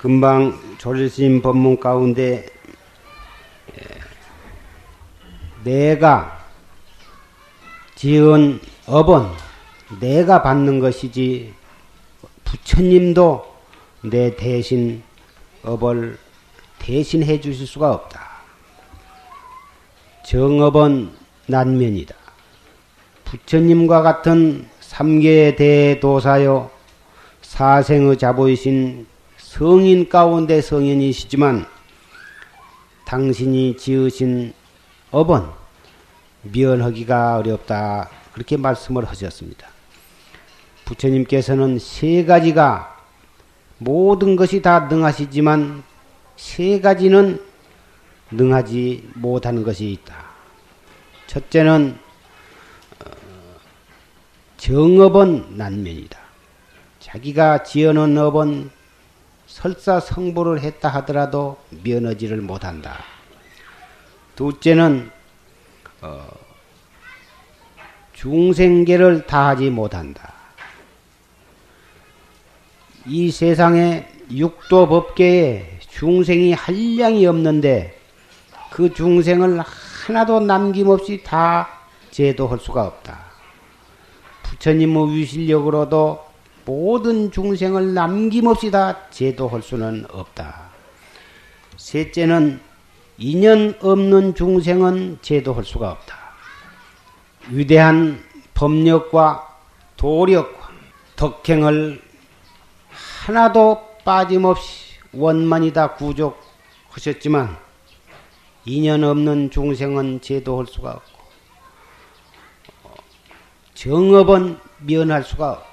금방 조실스님 법문 가운데 내가 지은 업은 내가 받는 것이지 부처님도 내 대신 업을 대신해 주실 수가 없다. 정업은 난면이다. 부처님과 같은 삼계의 대도사여 사생의 자보이신 성인 가운데 성인이시지만 당신이 지으신 업은 면하기가 어렵다. 그렇게 말씀을 하셨습니다. 부처님께서는 세 가지가 모든 것이 다 능하시지만 세 가지는 능하지 못하는 것이 있다. 첫째는 정업은 난면이다. 자기가 지어놓은 업은 설사 성불을 했다 하더라도 면하지를 못한다. 둘째는 중생계를 다하지 못한다. 이 세상에 육도 법계에 중생이 한량이 없는데 그 중생을 하나도 남김없이 다 제도할 수가 없다. 부처님의 위실력으로도 모든 중생을 남김없이 다 제도할 수는 없다. 셋째는 인연 없는 중생은 제도할 수가 없다. 위대한 법력과 도력과 덕행을 하나도 빠짐없이 원만이다 구족하셨지만 인연 없는 중생은 제도할 수가 없고 정업은 면할 수가 없고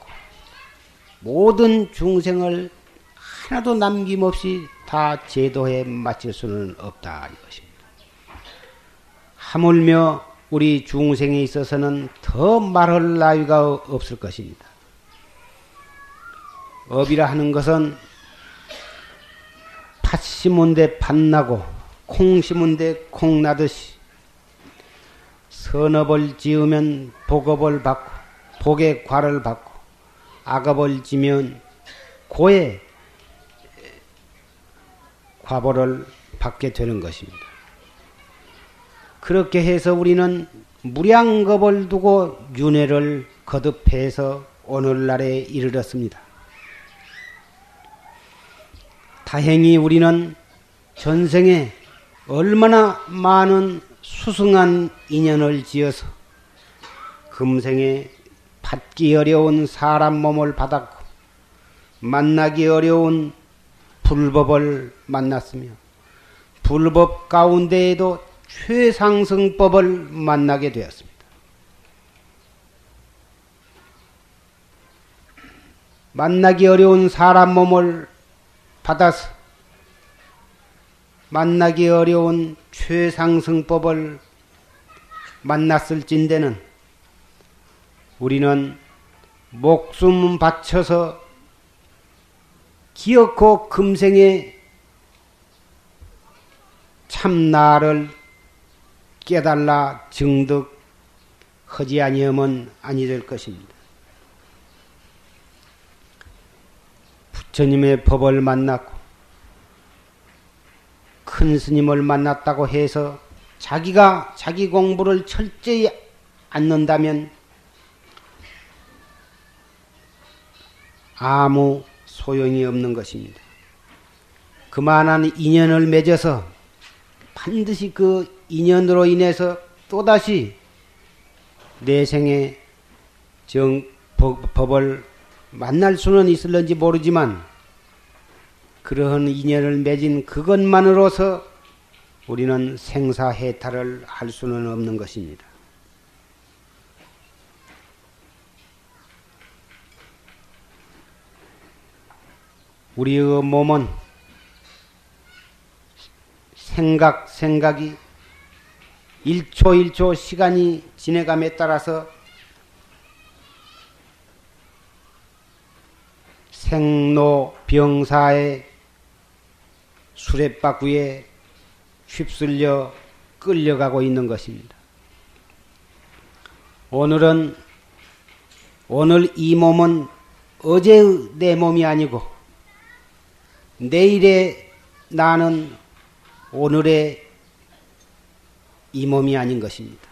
모든 중생을 하나도 남김없이 다 제도에 마칠 수는 없다 이것입니다. 하물며 우리 중생에 있어서는 더 말할 나위가 없을 것입니다. 업이라 하는 것은 팥 심은데 팥 나고 콩 심은데 콩 나듯이 선업을 지으면 복업을 받고 복의 과를 받고 악업을 지면 고의 과보를 받게 되는 것입니다. 그렇게 해서 우리는 무량겁을 두고 윤회를 거듭해서 오늘날에 이르렀습니다. 다행히 우리는 전생에 얼마나 많은 수승한 인연을 지어서 금생에 받기 어려운 사람 몸을 받았고 만나기 어려운 불법을 만났으며 불법 가운데에도 최상승법을 만나게 되었습니다. 만나기 어려운 사람 몸을 받아서 만나기 어려운 최상승법을 만났을진대는 우리는 목숨 바쳐서 기어코 금생에 참나를 깨달라 증득하지 아니하면 아니 될 것입니다. 부처님의 법을 만났고 큰 스님을 만났다고 해서 자기가 자기 공부를 철저히 않는다면 아무 소용이 없는 것입니다. 그만한 인연을 맺어서 반드시 그 인연으로 인해서 또다시 내 생에 법을 만날 수는 있을런지 모르지만 그러한 인연을 맺은 그것만으로서 우리는 생사해탈을 할 수는 없는 것입니다. 우리의 몸은 생각이 1초 1초 시간이 지내감에 따라서 생로병사의 수레바퀴에 휩쓸려 끌려가고 있는 것입니다. 오늘 이 몸은 어제의 내 몸이 아니고 내일의 나는 오늘의 이 몸이 아닌 것입니다.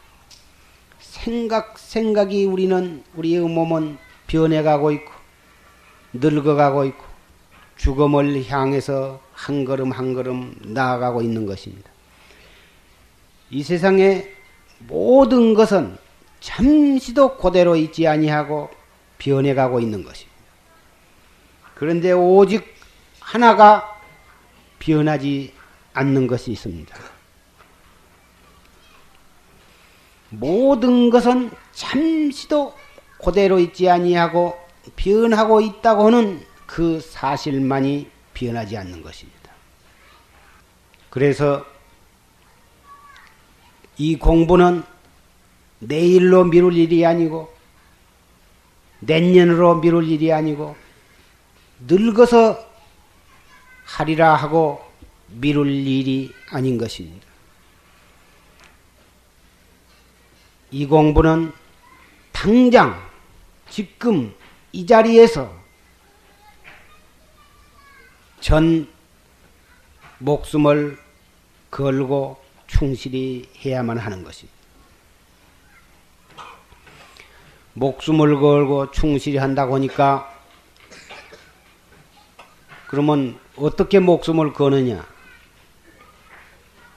생각이 우리의 몸은 변해가고 있고, 늙어가고 있고, 죽음을 향해서 한 걸음 한 걸음 나아가고 있는 것입니다. 이 세상의 모든 것은 잠시도 그대로 있지 아니하고 변해가고 있는 것입니다. 그런데 오직 하나가 변하지 않는 것이 있습니다. 모든 것은 잠시도 그대로 있지 아니하고 변하고 있다고 하는 그 사실만이 변하지 않는 것입니다. 그래서 이 공부는 내일로 미룰 일이 아니고 내년으로 미룰 일이 아니고 늙어서 하리라 하고 미룰 일이 아닌 것입니다. 이 공부는 당장 지금 이 자리에서 전 목숨을 걸고 충실히 해야만 하는 것입니다. 목숨을 걸고 충실히 한다고 하니까 그러면 어떻게 목숨을 거느냐?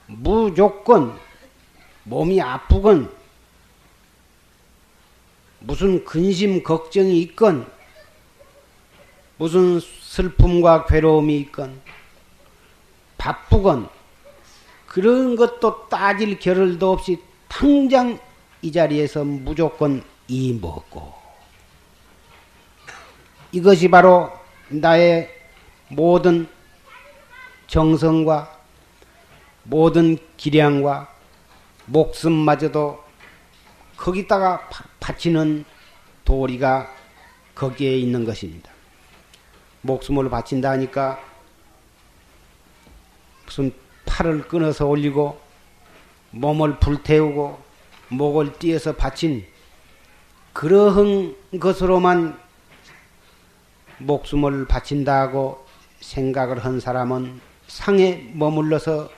무조건 몸이 아프건 무슨 근심 걱정이 있건 무슨 슬픔과 괴로움이 있건 바쁘건 그런 것도 따질 겨를도 없이 당장 이 자리에서 무조건 이 먹고 이것이 바로 나의 모든 정성과 모든 기량과 목숨마저도 거기다가 바치는 도리가 거기에 있는 것입니다. 목숨을 바친다 하니까 무슨 팔을 끊어서 올리고 몸을 불태우고 목을 띄어서 바친 그러한 것으로만 목숨을 바친다고 생각을 한 사람은 상에 머물러서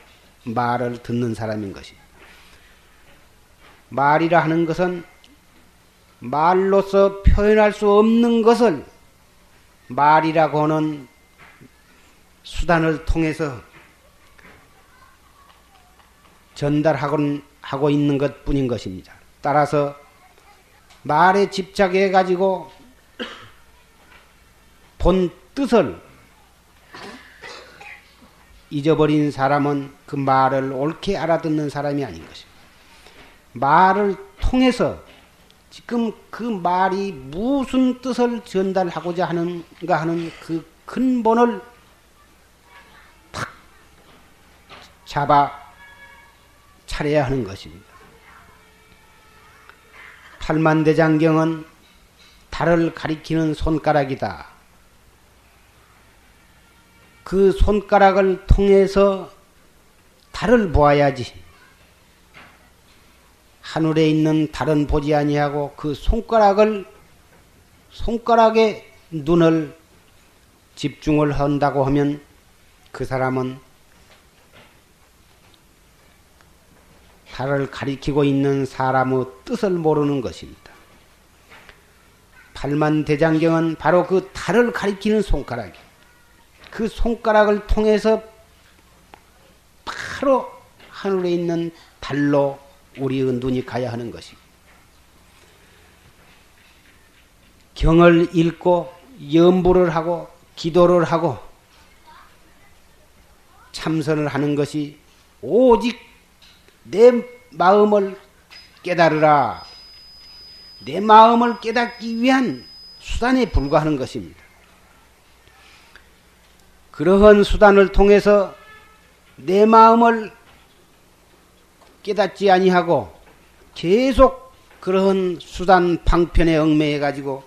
말을 듣는 사람인 것입니다. 말이라 하는 것은 말로서 표현할 수 없는 것을 말이라고 하는 수단을 통해서 전달하고 있는 것 뿐인 것입니다. 따라서 말에 집착해 가지고 본 뜻을 잊어버린 사람은 그 말을 옳게 알아듣는 사람이 아닌 것입니다. 말을 통해서 지금 그 말이 무슨 뜻을 전달하고자 하는가 하는 그 근본을 탁 잡아 차려야 하는 것입니다. 팔만대장경은 달을 가리키는 손가락이다. 그 손가락을 통해서 달을 보아야지. 하늘에 있는 달은 보지 아니하고 그 손가락에 눈을 집중을 한다고 하면 그 사람은 달을 가리키고 있는 사람의 뜻을 모르는 것입니다. 팔만대장경은 바로 그 달을 가리키는 손가락이 그 손가락을 통해서 바로 하늘에 있는 달로 우리의 눈이 가야 하는 것입니다. 경을 읽고 염불을 하고 기도를 하고 참선을 하는 것이 오직 내 마음을 깨달으라. 내 마음을 깨닫기 위한 수단에 불과하는 것입니다. 그러한 수단을 통해서 내 마음을 깨닫지 아니하고 계속 그러한 수단 방편에 얽매여 가지고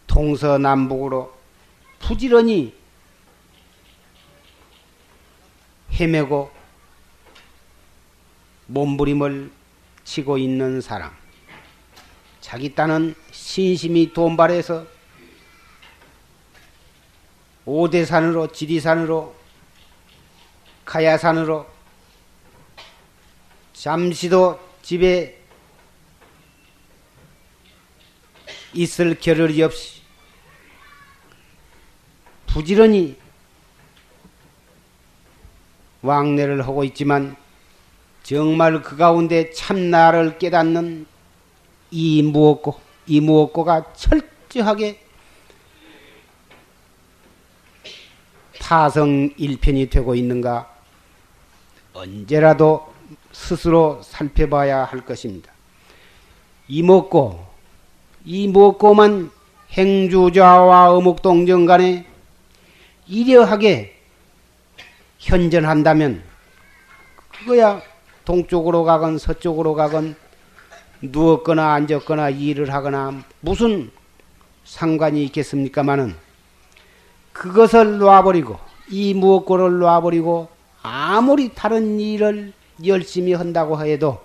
동서남북으로 부지런히 헤매고 몸부림을 치고 있는 사람, 자기 딴은 신심이 돈발해서 오대산으로, 지리산으로, 가야산으로 잠시도 집에 있을 겨를이 없이 부지런히 왕래를 하고 있지만 정말 그 가운데 참나를 깨닫는 이 무엇고가 철저하게 타성일편이 되고 있는가 언제라도 스스로 살펴봐야 할 것입니다. 이 무엇고만 행주자와 어묵동정 간에 이려하게 현전한다면 그거야 동쪽으로 가건 서쪽으로 가건 누웠거나 앉았거나 일을 하거나 무슨 상관이 있겠습니까마는 그것을 놔버리고 이 무엇고를 놔버리고 아무리 다른 일을 열심히 한다고 해도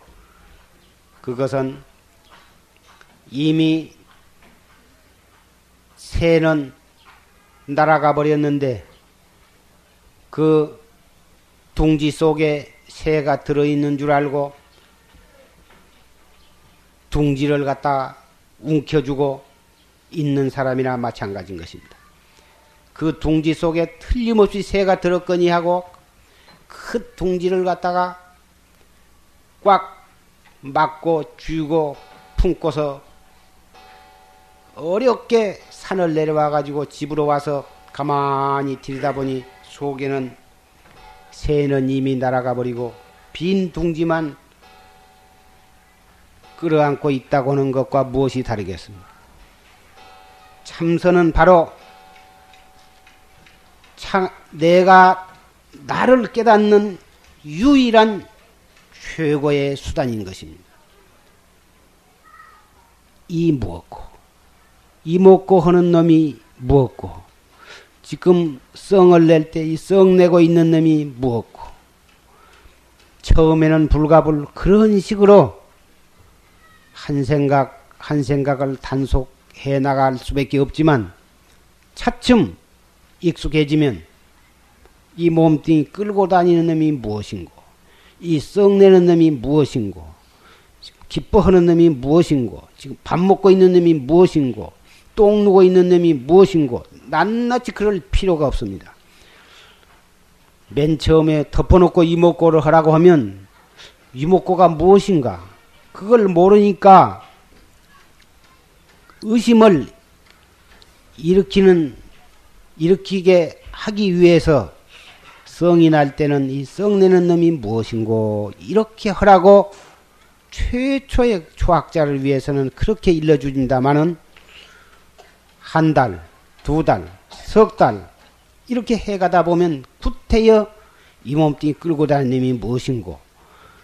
그것은 이미 새는 날아가 버렸는데 그 둥지 속에 새가 들어있는 줄 알고 둥지를 갖다 움켜주고 있는 사람이나 마찬가지인 것입니다. 그 둥지 속에 틀림없이 새가 들었거니 하고 그 둥지를 갖다가 꽉 막고 쥐고 품고서 어렵게 산을 내려와 가지고 집으로 와서 가만히 들여다보니 속에는 새는 이미 날아가 버리고 빈 둥지만 끌어안고 있다고 하는 것과 무엇이 다르겠습니까? 참선은 바로 내가 나를 깨닫는 유일한 최고의 수단인 것입니다. 이 무엇고 하는 놈이 무엇고 지금 썽을 낼 때 이 썽 내고 있는 놈이 무엇고 처음에는 불가불 그런 식으로 한 생각을 단속해 나갈 수밖에 없지만 차츰 익숙해지면 이 몸뚱이 끌고 다니는 놈이 무엇인고 이 썩내는 놈이 무엇인고 기뻐하는 놈이 무엇인고 지금 밥 먹고 있는 놈이 무엇인고 똥 누고 있는 놈이 무엇인고 낱낱이 그럴 필요가 없습니다. 맨 처음에 덮어놓고 이목고를 하라고 하면 이목고가 무엇인가 그걸 모르니까 의심을 일으키게 하기 위해서 성이 날 때는 이 썩내는 놈이 무엇인고 이렇게 하라고 최초의 초학자를 위해서는 그렇게 일러준다마는 한 달, 두 달, 석 달 이렇게 해가다 보면 구태여 이 몸뚱이 끌고 다니는 놈이 무엇인고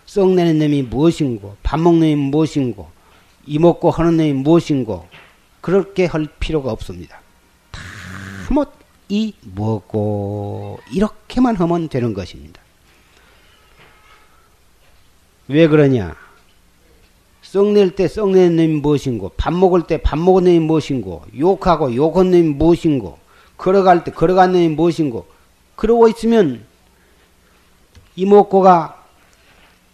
썩내는 놈이 무엇인고 밥 먹는 놈이 무엇인고 이먹고 하는 놈이 무엇인고 그렇게 할 필요가 없습니다. 다 이 무엇고 이렇게만 하면 되는 것입니다. 왜 그러냐? 썩낼 때 썩내는 놈이 무엇인고 밥 먹을 때 밥 먹은 놈이 무엇인고 욕하고 욕한 놈이 무엇인고 걸어갈 때 걸어간 놈이 무엇인고 그러고 있으면 이목고가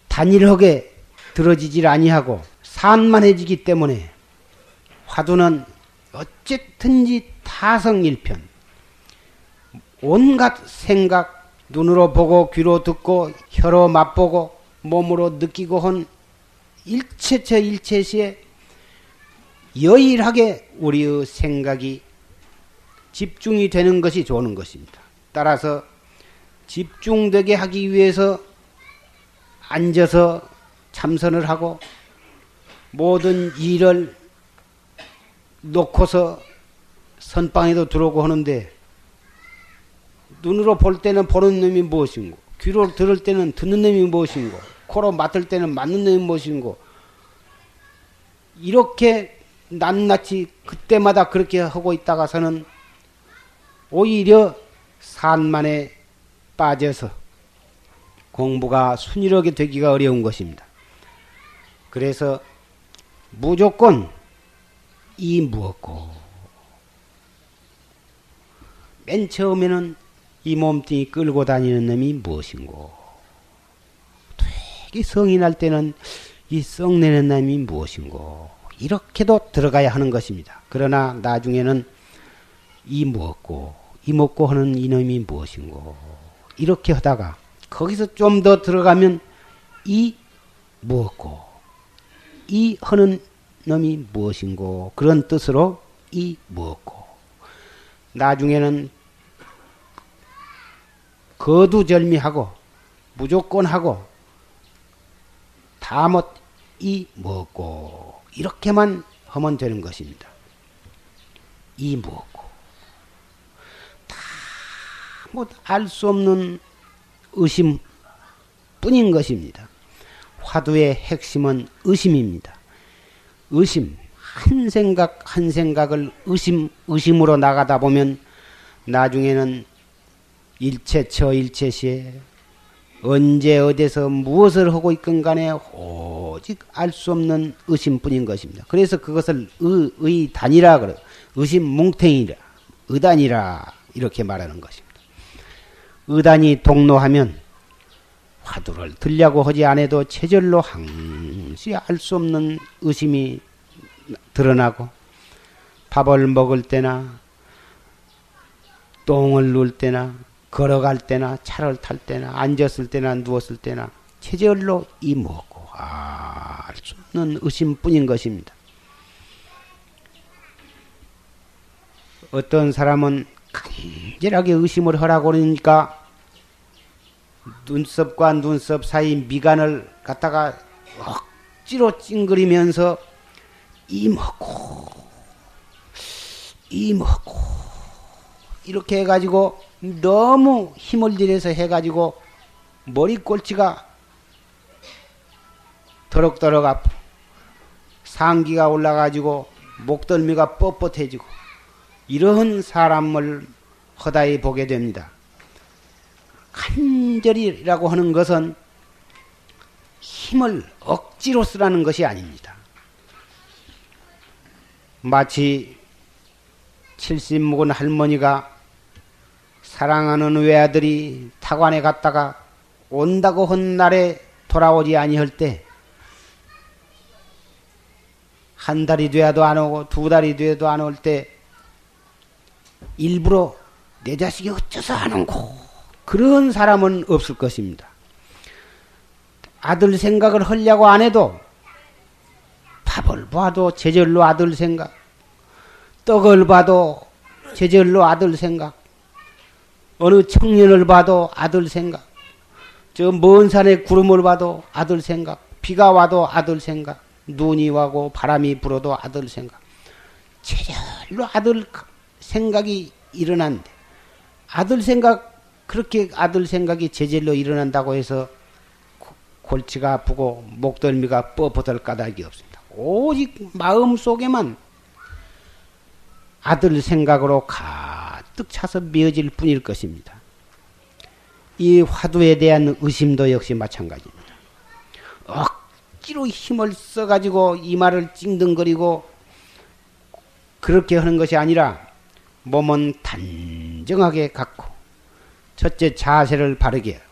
단일하게 들어지질 아니하고 산만해지기 때문에 화두는 어쨌든지 타성일편 온갖 생각 눈으로 보고 귀로 듣고 혀로 맛보고 몸으로 느끼고 한 일체처 일체시에 여일하게 우리의 생각이 집중이 되는 것이 좋은 것입니다. 따라서 집중되게 하기 위해서 앉아서 참선을 하고 모든 일을 놓고서 선방에도 들어오고 하는데 눈으로 볼 때는 보는 놈이 무엇인고 귀로 들을 때는 듣는 놈이 무엇인고 코로 맡을 때는 맡는 놈이 무엇인고 이렇게 낱낱이 그때마다 그렇게 하고 있다가서는 오히려 산만에 빠져서 공부가 순이하게 되기가 어려운 것입니다. 그래서 무조건 이 무엇고 맨 처음에는 이 몸뚱이 끌고 다니는 놈이 무엇인고, 되게 성이 날 때는 이 썩내는 놈이 무엇인고, 이렇게도 들어가야 하는 것입니다. 그러나 나중에는 이 먹고 하는 이놈이 무엇인고, 이렇게 하다가 거기서 좀 더 들어가면 이 먹고 이 하는 놈이 무엇인고, 그런 뜻으로 이 먹고, 나중에는 거두절미하고 무조건 하고 다 못 이 먹고, 이렇게만 하면 되는 것입니다. 이 먹고 다 못 알 수 없는 의심 뿐인 것입니다. 화두의 핵심은 의심입니다. 의심, 한 생각 한 생각을 의심으로 나가다 보면 나중에는 일체처 일체시에 언제 어디서 무엇을 하고 있건 간에 오직 알 수 없는 의심뿐인 것입니다. 그래서 그것을 의단이라 그래요. 의심뭉탱이라, 의단이라 이렇게 말하는 것입니다. 의단이 동로하면 화두를 들려고 하지 않아도 체절로 항시 알 수 없는 의심이 드러나고, 밥을 먹을 때나 똥을 누울 때나 걸어갈 때나 차를 탈 때나 앉았을 때나 누웠을 때나 체절로 이 먹고 알 수 없는 의심뿐인 것입니다. 어떤 사람은 간절하게 의심을 하라고 그러니까 눈썹과 눈썹 사이 미간을 갖다가 억지로 찡그리면서 이 먹고 이렇게 해가지고 너무 힘을 들여서 해가지고 머리꼴찌가 더럭더럭 아프고 상기가 올라가지고 목덜미가 뻣뻣해지고 이런 사람을 허다히 보게 됩니다. 간절이라고 하는 것은 힘을 억지로 쓰라는 것이 아닙니다. 마치 70 먹은 할머니가 사랑하는 외아들이 타관에 갔다가 온다고 한 날에 돌아오지 아니할 때, 한 달이 돼도 안 오고 두 달이 돼도 안 올 때 일부러 내 자식이 어째서 안 온고, 그런 사람은 없을 것입니다. 아들 생각을 하려고 안 해도 밥을 봐도 제절로 아들 생각, 떡을 봐도 제절로 아들 생각, 어느 청년을 봐도 아들 생각, 저 먼 산의 구름을 봐도 아들 생각, 비가 와도 아들 생각, 눈이 와고 바람이 불어도 아들 생각, 제절로 아들 생각이 일어난데, 아들 생각, 그렇게 아들 생각이 제절로 일어난다고 해서 골치가 아프고 목덜미가 뻣뻣할 까닭이 없습니다. 오직 마음속에만 아들 생각으로 가득 차서 메어질 뿐일 것입니다. 이 화두에 대한 의심도 역시 마찬가지입니다. 억지로 힘을 써가지고 이마를 찡등거리고 그렇게 하는 것이 아니라 몸은 단정하게 갖고 첫째 자세를 바르게 하고,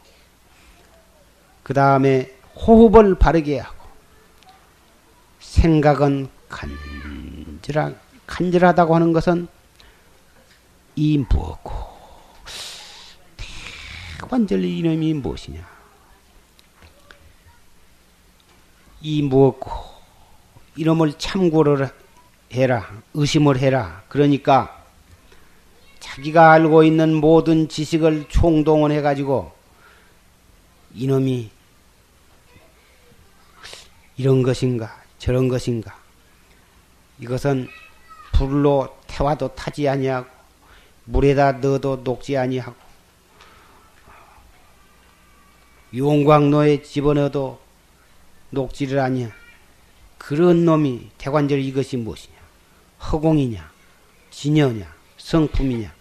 그 다음에 호흡을 바르게 하고, 생각은 간절하다고 하는 것은 이 무엇고, 대관절리 이놈이 무엇이냐, 이 무엇고, 이놈을 참고를 해라, 의심을 해라. 그러니까 자기가 알고 있는 모든 지식을 총동원해 가지고 이놈이 이런 것인가 저런 것인가, 이것은 불로 태워도 타지 아니하고 물에다 넣어도 녹지 아니하고 용광로에 집어넣어도 녹지를 아니하, 그런 놈이 대관절 이것이 무엇이냐, 허공이냐 진여냐 성품이냐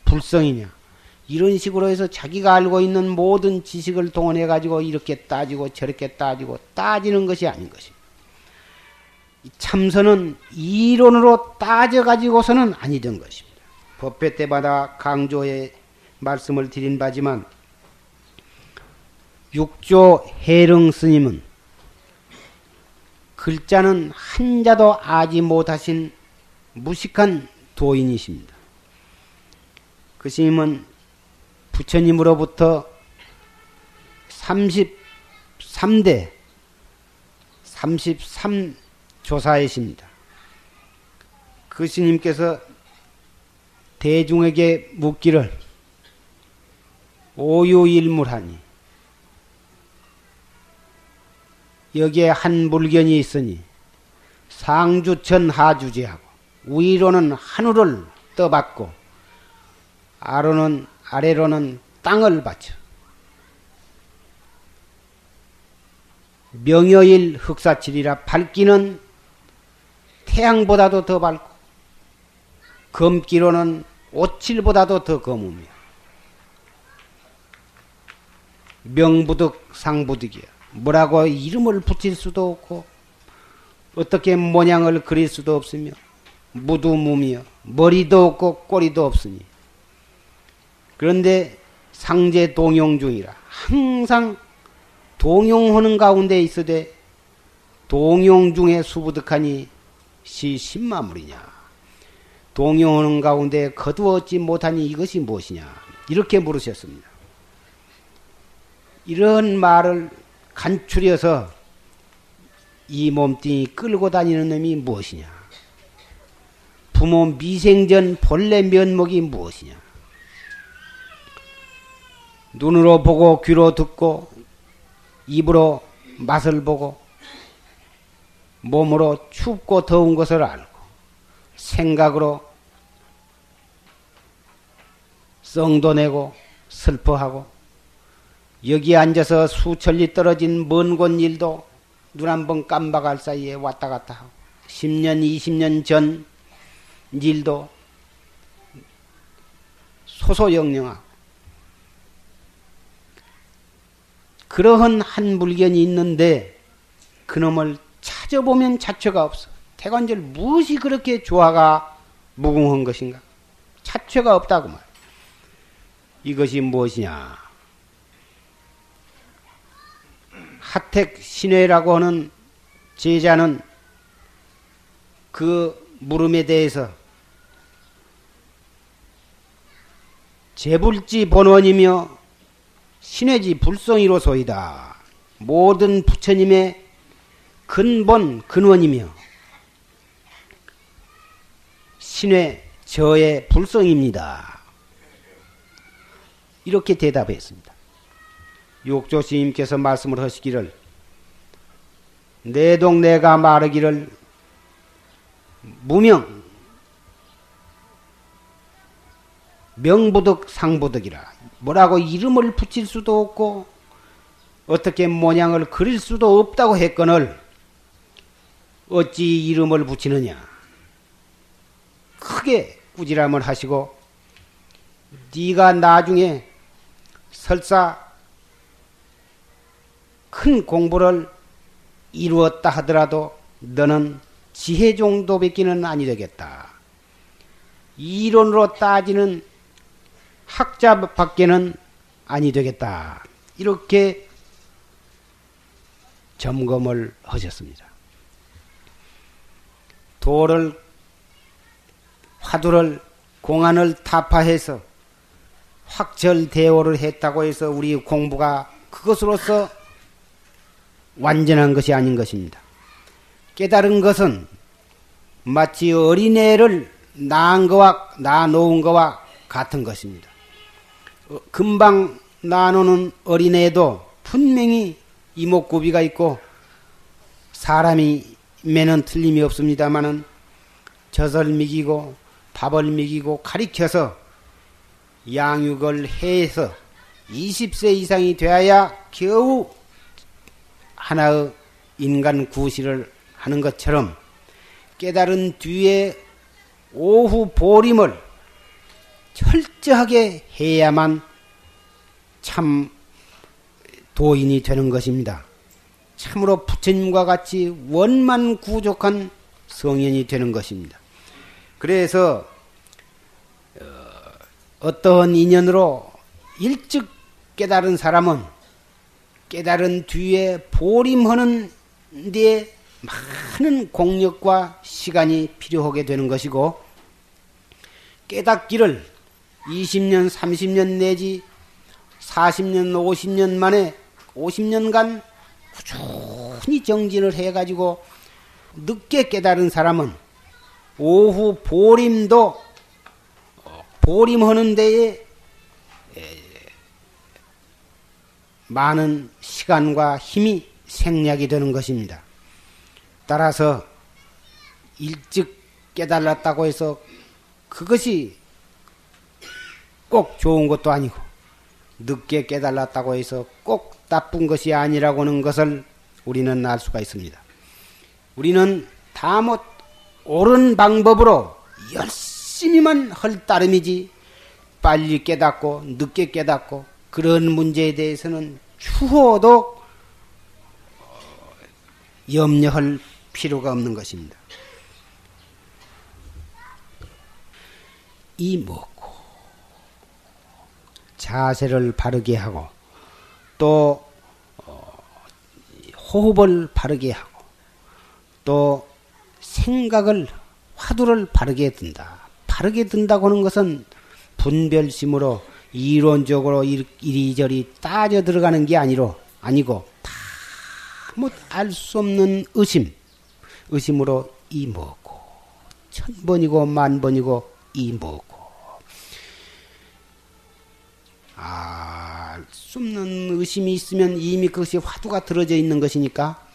불성이냐, 이런 식으로 해서 자기가 알고 있는 모든 지식을 동원해 가지고 이렇게 따지고 저렇게 따지고 따지는 것이 아닌 것입니다. 참선은 이론으로 따져 가지고서는 아니던 것입니다. 법회 때마다 강조해 말씀을 드린 바지만 육조 해릉 스님은 글자는 한자도 아지 못하신 무식한 도인이십니다. 그 스님은 부처님으로부터 33대 33조사이십니다. 그 스님께서 대중에게 묻기를 오유일물하니 여기에 한 물견이 있으니 상주천 하주지하고 위로는 하늘을 떠받고 아래로는 땅을 받쳐 명여일 흑사칠이라 밝기는 태양보다도 더 밝고 검기로는 오칠보다도 더 검으며 명부득 상부득이야. 뭐라고 이름을 붙일 수도 없고 어떻게 모양을 그릴 수도 없으며 무두무며 머리도 없고 꼬리도 없으니 그런데 상제 동용 중이라 항상 동용하는 가운데 있으되 동용 중에 수부득하니 시 십마물이냐. 동용하는 가운데 거두었지 못하니 이것이 무엇이냐. 이렇게 물으셨습니다. 이런 말을 간추려서 이 몸뚱이 끌고 다니는 놈이 무엇이냐. 부모 미생전 본래 면목이 무엇이냐. 눈으로 보고 귀로 듣고 입으로 맛을 보고 몸으로 춥고 더운 것을 알고 생각으로 썽도 내고 슬퍼하고 여기 앉아서 수천리 떨어진 먼 곳 일도 눈 한 번 깜박할 사이에 왔다 갔다 하고 10년 20년 전 일도 소소영령하고 그러한 한 물견이 있는데 그놈을 찾아보면 자체가 없어. 태관절 무엇이 그렇게 조화가 무궁한 것인가? 자체가 없다고 말. 이것이 무엇이냐? 하택 신회라고 하는 제자는 그 물음에 대해서 재불지 본원이며 신회지 불성이로소이다. 모든 부처님의 근본 근원이며 신회 저의 불성입니다. 이렇게 대답했습니다. 육조 스님께서 말씀을 하시기를 내동 내가 말하기를 무명 명부득 상부득이라. 뭐라고 이름을 붙일 수도 없고 어떻게 모양을 그릴 수도 없다고 했거늘 어찌 이름을 붙이느냐. 크게 꾸지람을 하시고 네가 나중에 설사 큰 공부를 이루었다 하더라도 너는 지혜 정도밖에는 아니 되겠다. 이론으로 따지는 학자밖에는 아니 되겠다. 이렇게 점검을 하셨습니다. 화두를 공안을 타파해서 확철대오를 했다고 해서 우리 공부가 그것으로서 완전한 것이 아닌 것입니다. 깨달은 것은 마치 어린애를 낳은 거와 같은 것입니다. 금방 낳아놓는 어린애도 분명히 이목구비가 있고 사람이 매는 틀림이 없습니다마는 젖을 먹이고 밥을 먹이고 가리켜서 양육을 해서 20세 이상이 되어야 겨우 하나의 인간 구실을 하는 것처럼 깨달은 뒤에 오후 보림을 철저하게 해야만 참 도인이 되는 것입니다. 참으로 부처님과 같이 원만구족한 성현이 되는 것입니다. 그래서 어떠한 인연으로 일찍 깨달은 사람은 깨달은 뒤에 보림하는 데 많은 공력과 시간이 필요하게 되는 것이고, 깨닫기를 20년, 30년 내지 40년, 50년 만에 50년간 꾸준히 정진을 해가지고 늦게 깨달은 사람은 오후 보림도 보림하는 데에 많은 시간과 힘이 생략이 되는 것입니다. 따라서 일찍 깨달았다고 해서 그것이 꼭 좋은 것도 아니고, 늦게 깨달았다고 해서 꼭 나쁜 것이 아니라고 하는 것을 우리는 알 수가 있습니다. 우리는 다못 옳은 방법으로 열심히만 할 따름이지, 빨리 깨닫고 늦게 깨닫고 그런 문제에 대해서는 추호도 염려할 필요가 없는 것입니다. 이 먹고 자세를 바르게 하고 또 호흡을 바르게 하고 또 생각을 화두를 바르게 든다. 바르게 든다고 하는 것은 분별심으로 이론적으로 이리저리 따져 들어가는 게 아니고 다 뭐 알 수 없는 의심으로 이 뭐고 1000번이고 10,000번이고 이 뭐고 알 수 없는 의심이 있으면 이미 그것이 화두가 들어져 있는 것이니까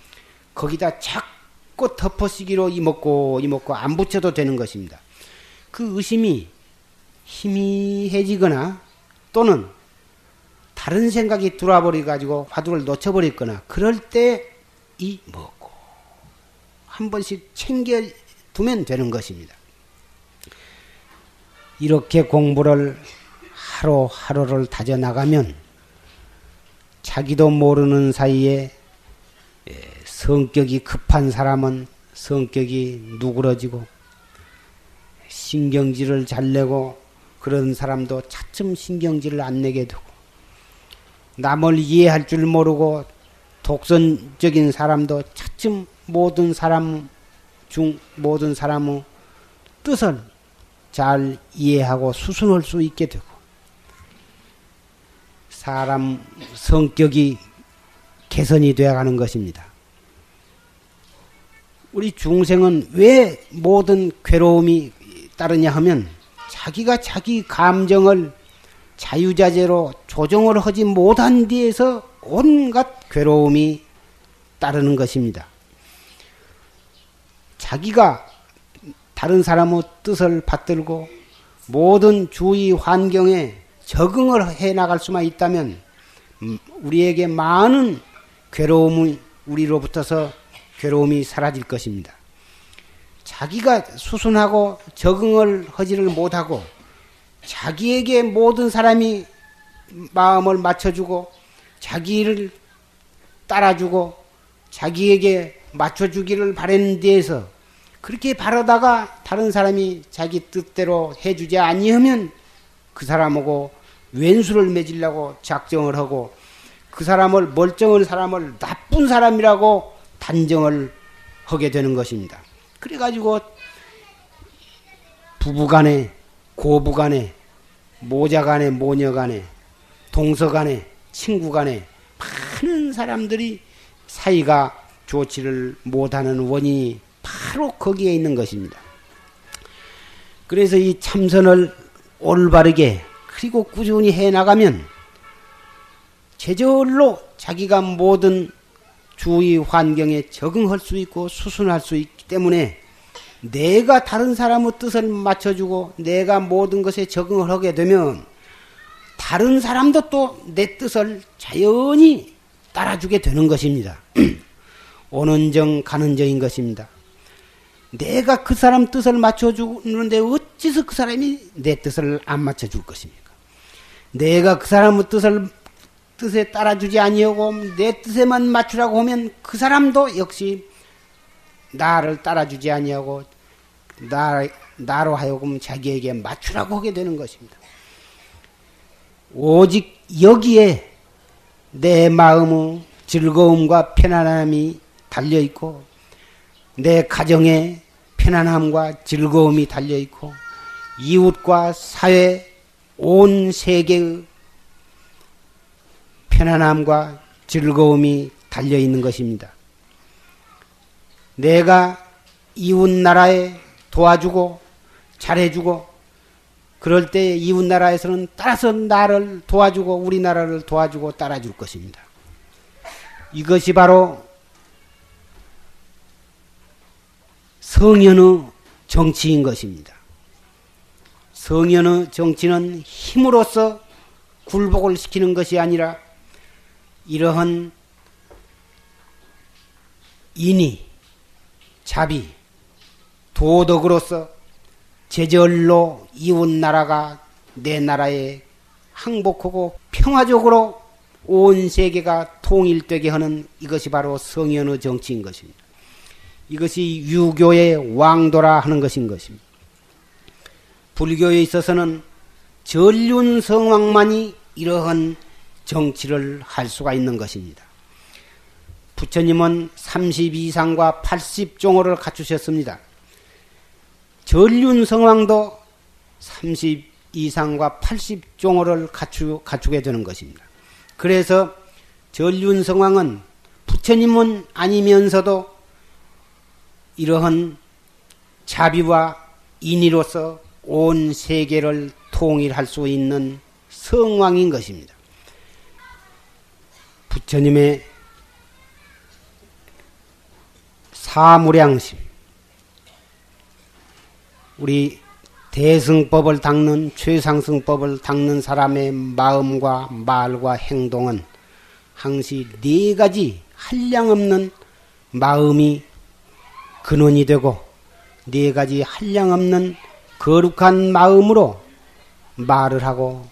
거기다 자꾸 덮어쓰기로 이 먹고 안 붙여도 되는 것입니다. 그 의심이 희미해지거나 또는 다른 생각이 들어와 버려 가지고 화두를 놓쳐버렸거나 그럴 때 이 먹고 한 번씩 챙겨두면 되는 것입니다. 이렇게 공부를 하루하루를 다져나가면 자기도 모르는 사이에 성격이 급한 사람은 성격이 누그러지고 신경질을 잘 내고 그런 사람도 차츰 신경질을 안 내게 되고 남을 이해할 줄 모르고 독선적인 사람도 차츰 모든 사람의 뜻을 잘 이해하고 수순할 수 있게 되고 사람 성격이 개선이 되어가는 것입니다. 우리 중생은 왜 모든 괴로움이 따르냐 하면 자기가 자기 감정을 자유자재로 조정을 하지 못한 데에서 온갖 괴로움이 따르는 것입니다. 자기가 다른 사람의 뜻을 받들고 모든 주위 환경에 적응을 해 나갈 수만 있다면 우리에게 많은 괴로움이 우리로부터서 괴로움이 사라질 것입니다. 자기가 수순하고 적응을 하지를 못하고 자기에게 모든 사람이 마음을 맞춰주고 자기를 따라주고 자기에게 맞춰주기를 바라는 데에서 그렇게 바라다가 다른 사람이 자기 뜻대로 해주지 아니하면 그 사람하고 왼수를 맺으려고 작정을 하고 그 사람을 멀쩡한 사람을 나쁜 사람이라고 단정을 하게 되는 것입니다. 그래가지고 부부간에 고부간에 모자간에 모녀간에 동서간에 친구간에 많은 사람들이 사이가 좋지를 못하는 원인이 바로 거기에 있는 것입니다. 그래서 이 참선을 올바르게 그리고 꾸준히 해나가면 제절로 자기가 모든 주위 환경에 적응할 수 있고 수순할 수 있기 때문에 내가 다른 사람의 뜻을 맞춰주고 내가 모든 것에 적응을 하게 되면 다른 사람도 또 내 뜻을 자연히 따라주게 되는 것입니다. 오는 정 가는 정인 것입니다. 내가 그 사람 뜻을 맞춰주는데 어찌서 그 사람이 내 뜻을 안 맞춰줄 것입니까? 내가 그 사람의 뜻에 따라주지 아니하고 내 뜻에만 맞추라고 하면 그 사람도 역시 나를 따라주지 아니하고 나로 하여금 자기에게 맞추라고 하게 되는 것입니다. 오직 여기에 내 마음의 즐거움과 편안함이 달려있고 내 가정의 편안함과 즐거움이 달려있고 이웃과 사회 온 세계의 편안함과 즐거움이 달려있는 것입니다. 내가 이웃 나라에 도와주고 잘해주고 그럴 때 이웃 나라에서는 따라서 나를 도와주고 우리나라를 도와주고 따라줄 것입니다. 이것이 바로 성현의 정치인 것입니다. 성현의 정치는 힘으로써 굴복을 시키는 것이 아니라 이러한 인의, 자비, 도덕으로서 제절로 이웃 나라가 내 나라에 항복하고 평화적으로 온 세계가 통일되게 하는 이것이 바로 성현의 정치인 것입니다. 이것이 유교의 왕도라 하는 것인 것입니다. 불교에 있어서는 전륜성왕만이 이러한 정치를 할 수가 있는 것입니다. 부처님은 32상과 80종호를 갖추셨습니다. 전륜성왕도 32상과 80종호를 갖추게 되는 것입니다. 그래서 전륜성왕은 부처님은 아니면서도 이러한 자비와 인의로서 온 세계를 통일할 수 있는 성왕인 것입니다. 부처님의 사무량심, 우리 대승법을 닦는 최상승법을 닦는 사람의 마음과 말과 행동은 항시 네 가지 한량없는 마음이 근원이 되고 네 가지 한량없는 거룩한 마음으로 말을 하고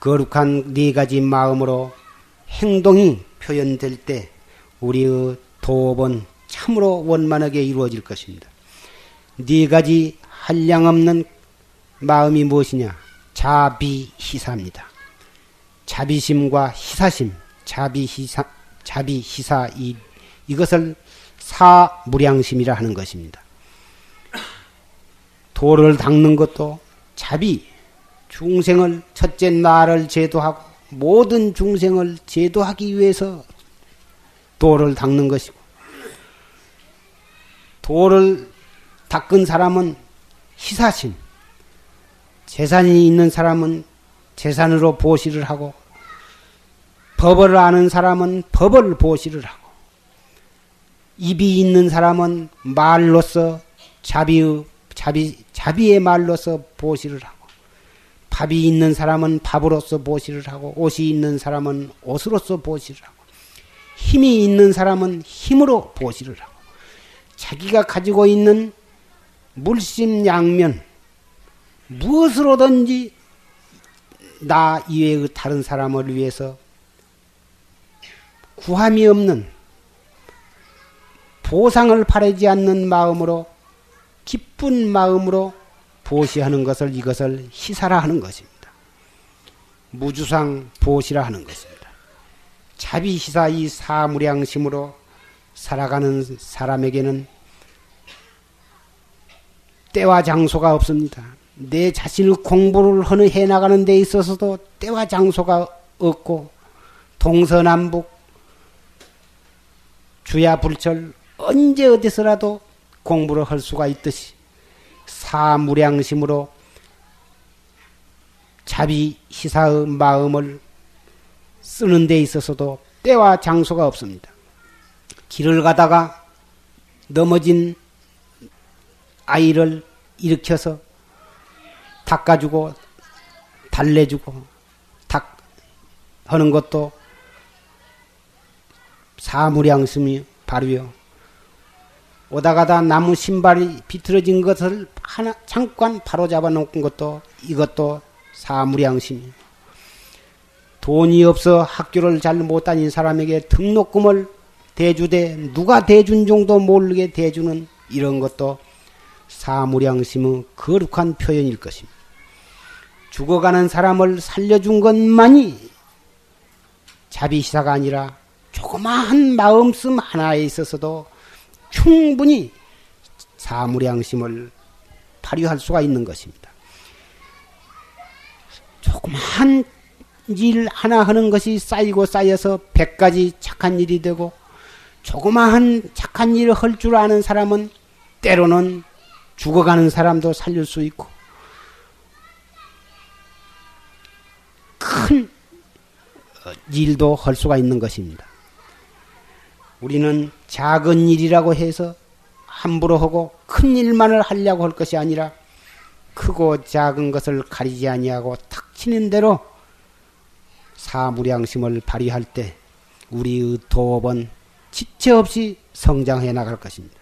거룩한 네 가지 마음으로 행동이 표현될 때 우리의 도업은 참으로 원만하게 이루어질 것입니다. 네 가지 한량없는 마음이 무엇이냐? 자비희사입니다. 자비심과 희사심, 자비희사 이것을 사무량심이라 하는 것입니다. 도를 닦는 것도 자비, 중생을 첫째 나를 제도하고 모든 중생을 제도하기 위해서 도를 닦는 것이고 도를 닦은 사람은 희사심, 재산이 있는 사람은 재산으로 보시를 하고 법을 아는 사람은 법을 보시를 하고 입이 있는 사람은 말로서 자비의 말로서 보시를 하고 밥이 있는 사람은 밥으로서 보시를 하고 옷이 있는 사람은 옷으로서 보시를 하고 힘이 있는 사람은 힘으로 보시를 하고 자기가 가지고 있는 물심양면 무엇으로든지 나 이외의 다른 사람을 위해서 구함이 없는 보상을 바라지 않는 마음으로 기쁜 마음으로 보시하는 것을 이것을 희사라 하는 것입니다. 무주상 보시라 하는 것입니다. 자비희사 이 사무량심으로 살아가는 사람에게는 때와 장소가 없습니다. 내 자신의 공부를 해나가는 데 있어서도 때와 장소가 없고 동서남북 주야불철 언제 어디서라도 공부를 할 수가 있듯이 사무량심으로 자비희사의 마음을 쓰는 데 있어서도 때와 장소가 없습니다. 길을 가다가 넘어진 아이를 일으켜서 닦아주고 달래주고 하는 것도 사무량심이 바로요. 오다가다 나무 신발이 비틀어진 것을 하나 잠깐 바로잡아 놓은 것도 이것도 사무량심이에요. 돈이 없어 학교를 잘 못 다닌 사람에게 등록금을 대주되 누가 대준 정도 모르게 대주는 이런 것도 사무량심의 거룩한 표현일 것입니다. 죽어가는 사람을 살려준 것만이 자비시사가 아니라 조그마한 마음씀 하나에 있어서도 충분히 사무량심을 발휘할 수가 있는 것입니다. 조그마한 일 하나 하는 것이 쌓이고 쌓여서 100가지 착한 일이 되고, 조그마한 착한 일을 할 줄 아는 사람은 때로는 죽어가는 사람도 살릴 수 있고, 큰 일도 할 수가 있는 것입니다. 우리는 작은 일이라고 해서 함부로 하고 큰 일만을 하려고 할 것이 아니라, 크고 작은 것을 가리지 아니하고 탁 치는 대로 사무량심을 발휘할 때 우리의 도업은 지체 없이 성장해 나갈 것입니다.